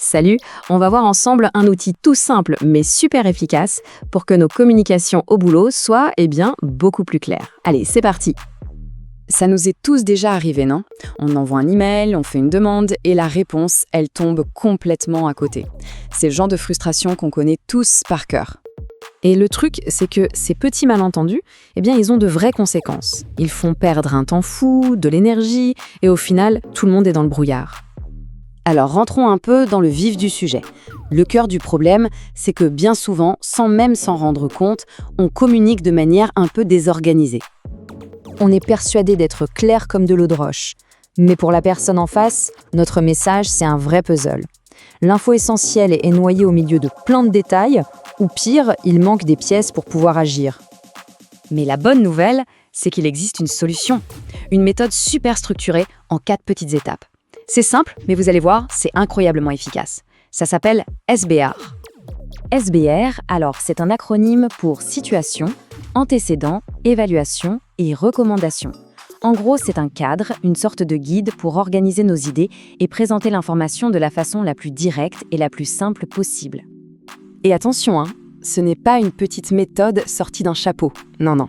Salut, on va voir ensemble un outil tout simple mais super efficace pour que nos communications au boulot soient, beaucoup plus claires. Allez, c'est parti. Ça nous est tous déjà arrivé, non? On envoie un email, on fait une demande et la réponse, elle tombe complètement à côté. C'est le genre de frustration qu'on connaît tous par cœur. Et le truc, c'est que ces petits malentendus, ils ont de vraies conséquences. Ils font perdre un temps fou, de l'énergie, et au final, tout le monde est dans le brouillard. Alors rentrons un peu dans le vif du sujet. Le cœur du problème, c'est que bien souvent, sans même s'en rendre compte, on communique de manière un peu désorganisée. On est persuadé d'être clair comme de l'eau de roche. Mais pour la personne en face, notre message, c'est un vrai puzzle. L'info essentielle est noyée au milieu de plein de détails, ou pire, il manque des pièces pour pouvoir agir. Mais la bonne nouvelle, c'est qu'il existe une solution. Une méthode super structurée en 4 petites étapes. C'est simple, mais vous allez voir, c'est incroyablement efficace. Ça s'appelle SBR. SBR, alors c'est un acronyme pour situation, antécédent, évaluation et recommandation. En gros, c'est un cadre, une sorte de guide pour organiser nos idées et présenter l'information de la façon la plus directe et la plus simple possible. Et attention, ce n'est pas une petite méthode sortie d'un chapeau. Non.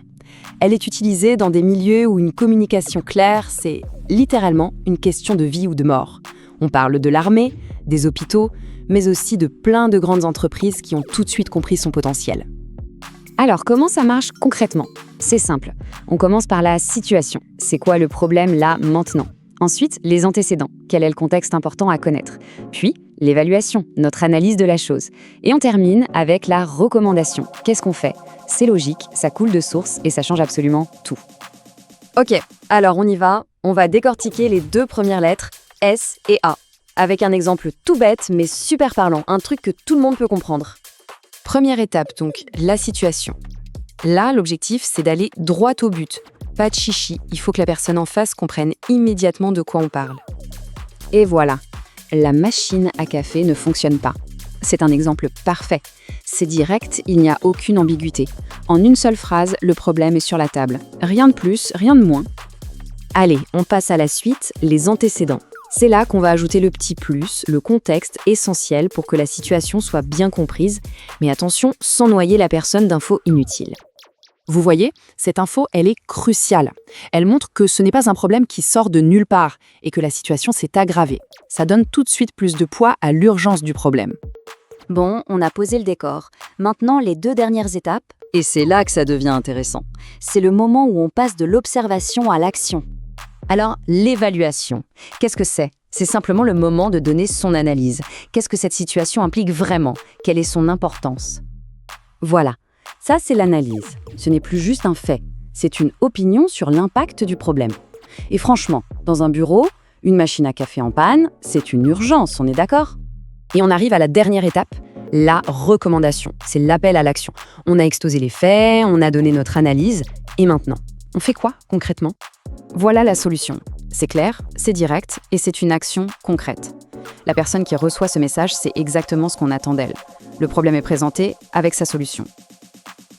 Elle est utilisée dans des milieux où une communication claire, c'est littéralement une question de vie ou de mort. On parle de l'armée, des hôpitaux, mais aussi de plein de grandes entreprises qui ont tout de suite compris son potentiel. Alors, comment ça marche concrètement? C'est simple. On commence par la situation. C'est quoi le problème là, maintenant? Ensuite, les antécédents. Quel est le contexte important à connaître? Puis, l'évaluation, notre analyse de la chose. Et on termine avec la recommandation. Qu'est-ce qu'on fait? C'est logique, ça coule de source et ça change absolument tout. Ok, alors on y va. On va décortiquer les 2 premières lettres, S et A, avec un exemple tout bête mais super parlant, un truc que tout le monde peut comprendre. Première étape donc, la situation. Là, l'objectif, c'est d'aller droit au but. Pas de chichi, il faut que la personne en face comprenne immédiatement de quoi on parle. Et voilà, la machine à café ne fonctionne pas. C'est un exemple parfait. C'est direct, il n'y a aucune ambiguïté. En une seule phrase, le problème est sur la table. Rien de plus, rien de moins. Allez, on passe à la suite, les antécédents. C'est là qu'on va ajouter le petit plus, le contexte essentiel pour que la situation soit bien comprise, mais attention, sans noyer la personne d'infos inutiles. Vous voyez, cette info, elle est cruciale. Elle montre que ce n'est pas un problème qui sort de nulle part et que la situation s'est aggravée. Ça donne tout de suite plus de poids à l'urgence du problème. Bon, on a posé le décor. Maintenant, les 2 dernières étapes, et c'est là que ça devient intéressant. C'est le moment où on passe de l'observation à l'action. Alors, l'évaluation, qu'est-ce que c'est? C'est simplement le moment de donner son analyse. Qu'est-ce que cette situation implique vraiment? Quelle est son importance? Voilà, ça c'est l'analyse. Ce n'est plus juste un fait, c'est une opinion sur l'impact du problème. Et franchement, dans un bureau, une machine à café en panne, c'est une urgence, on est d'accord? Et on arrive à la dernière étape, la recommandation. C'est l'appel à l'action. On a exposé les faits, on a donné notre analyse, et maintenant, on fait quoi concrètement? Voilà la solution. C'est clair, c'est direct et c'est une action concrète. La personne qui reçoit ce message sait exactement ce qu'on attend d'elle. Le problème est présenté avec sa solution.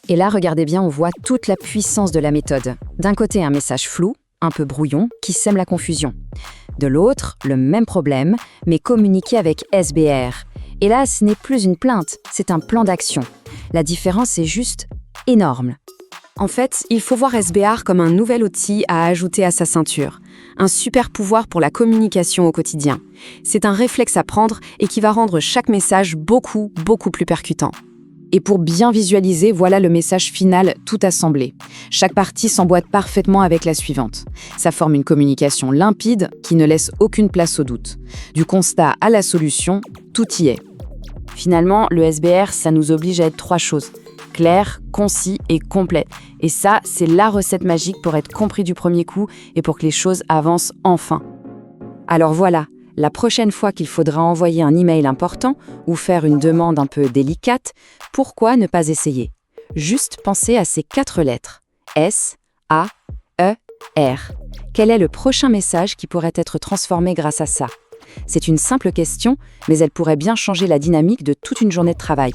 Et là, regardez bien, on voit toute la puissance de la méthode. D'un côté, un message flou, un peu brouillon, qui sème la confusion. De l'autre, le même problème, mais communiqué avec SBR. Et là, ce n'est plus une plainte, c'est un plan d'action. La différence est juste énorme. En fait, il faut voir SBR comme un nouvel outil à ajouter à sa ceinture. Un super pouvoir pour la communication au quotidien. C'est un réflexe à prendre et qui va rendre chaque message beaucoup plus percutant. Et pour bien visualiser, voilà le message final tout assemblé. Chaque partie s'emboîte parfaitement avec la suivante. Ça forme une communication limpide qui ne laisse aucune place au doute. Du constat à la solution, tout y est. Finalement, le SBR, ça nous oblige à être 3 choses. Clair, concis et complet. Et ça, c'est la recette magique pour être compris du premier coup et pour que les choses avancent enfin. Alors voilà, la prochaine fois qu'il faudra envoyer un email important ou faire une demande un peu délicate, pourquoi ne pas essayer? Juste penser à ces 4 lettres. S, A, E, R. Quel est le prochain message qui pourrait être transformé grâce à ça? C'est une simple question, mais elle pourrait bien changer la dynamique de toute une journée de travail.